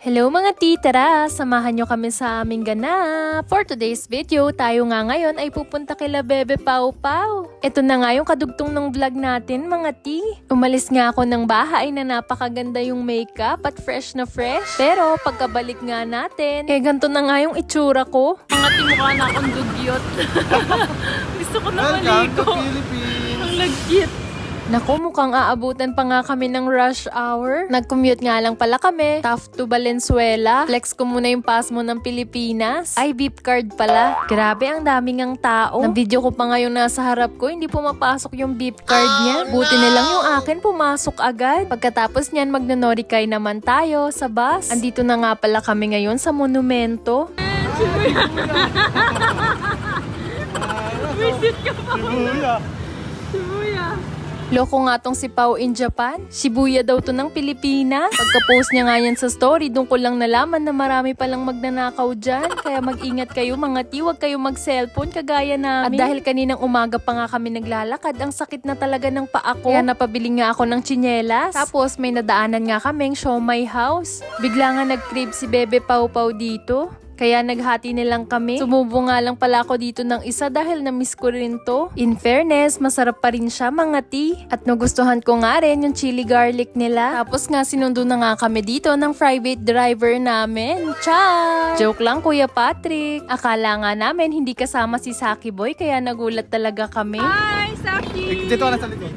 Hello mga titara! Samahan nyo kami sa aming ganap. For today's video, tayo nga ngayon ay pupunta kila Bebe Pau Pau. Ito na nga yung kadugtong ng vlog natin mga ti. Umalis nga ako ng bahay na napakaganda yung makeup at fresh na fresh. Pero pagkabalik nga natin, ganito na nga yung itsura ko. Mga timukha na akong dugyot. Gusto ko na Welcome to maligo. Philippines! Ang legit. Naku, mukhang aabutan pa nga kami ng rush hour. Nag-commute nga lang pala kami. Taft to Valenzuela. Flex ko muna yung pasmo ng Pilipinas. Ay, beep card pala. Grabe, ang daming ang tao. Na-video ko pa nga yung nasa harap ko, hindi pumapasok yung beep card niya. Buti na lang yung akin, pumasok agad. Pagkatapos niyan, magnonorikay naman tayo sa bus. Andito na nga pala kami ngayon sa monumento. Visit ka pa. Shibuya! Shibuya. Loko nga tong si Pau in Japan. Shibuya daw to ng Pilipinas. Pagka-post niya nga yan sa story, doon ko lang nalaman na marami palang magnanakaw dyan. Kaya mag-ingat kayo mga ti, huwag kayo mag-cellphone kagaya namin. At dahil kaninang umaga pa nga kami naglalakad, ang sakit na talaga ng paa ko. Kaya napabili nga ako ng tsinelas. Tapos may nadaanan nga kaming Siomai House. Bigla nga nag-crave si Bebe Pau Pau dito. Kaya naghati nilang kami. Sumubo nga lang pala ako dito ng isa dahil na-miss ko rin to. In fairness, masarap pa rin siya mga ti. At nagustuhan ko nga rin yung chili garlic nila. Tapos nga sinundo na nga kami dito ng private driver namin. Ciao! Joke lang Kuya Patrick. Akala nga namin hindi kasama si Saki Boy kaya nagulat talaga kami. Hi, Saki! Dito ka na sa likod.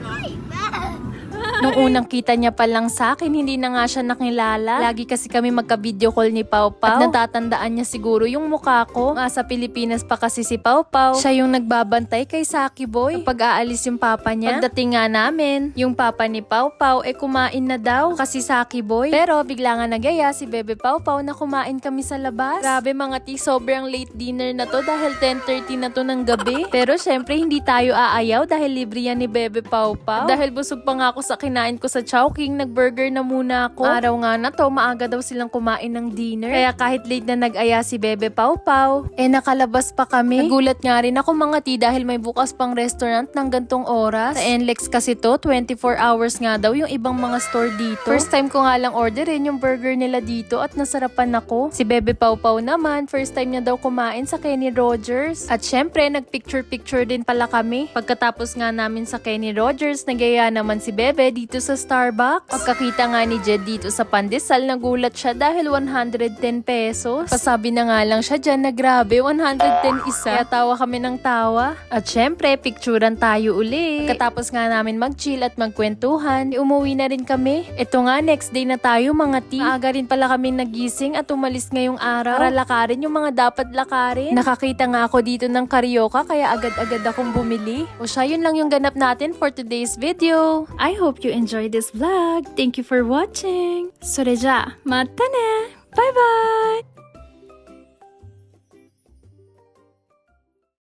Nung unang kita niya pa lang sa akin, hindi na nga siya nakilala. Lagi kasi kami magka-video call ni Pau Pau. At natatandaan niya siguro yung mukha ko. Sa Pilipinas pa kasi si Pau Pau. Siya yung nagbabantay kay Saki Boy. Kapag aalis yung papa niya. Pagdating nga namin, yung papa ni Pau Pau kumain na daw kasi Saki Boy. Pero bigla nga nagaya si Bebe Pau Pau na kumain kami sa labas. Grabe mga ti, sobrang late dinner na to dahil 10:30 na to ng gabi. Pero syempre hindi tayo aayaw dahil libre yan ni Bebe Pau Pau. Dahil busog pa nga ako sa kinain ko sa Chowking, nag-burger na muna ako. Araw nga na to, maaga daw silang kumain ng dinner. Kaya kahit late na nag-aya si Bebe Pau Pau, nakalabas pa kami. Nagulat nga rin ako mga ti dahil may bukas pang restaurant ng gantong oras. Sa NLEX kasi to, 24 hours nga daw yung ibang mga store dito. First time ko nga lang orderin yung burger nila dito at nasarapan ako. Si Bebe Pau Pau naman, first time niya daw kumain sa Kenny Rogers. At syempre, nag-picture-picture din pala kami. Pagkatapos nga namin sa Kenny Rogers, nagaya naman si Bebe dito sa Starbucks. Pagkakita nga ni Jed dito sa pandesal, nagulat siya dahil 110 pesos. Pasabi na nga lang siya dyan na grabe, 110 isa. Kaya tawa kami ng tawa. At syempre, picturean tayo uli. Pagkatapos nga namin mag-chill at magkwentuhan, umuwi na rin kami. Ito nga, next day na tayo mga ti. Maaga rin pala kami nagising at umalis ngayong araw para lakarin yung mga dapat lakarin. Nakakita nga ako dito ng Carioca kaya agad-agad akong bumili. O siya, yun lang yung ganap natin for today's video. I hope you enjoyed this vlog. Thank you for watching. それじゃあ、またね. Bye bye!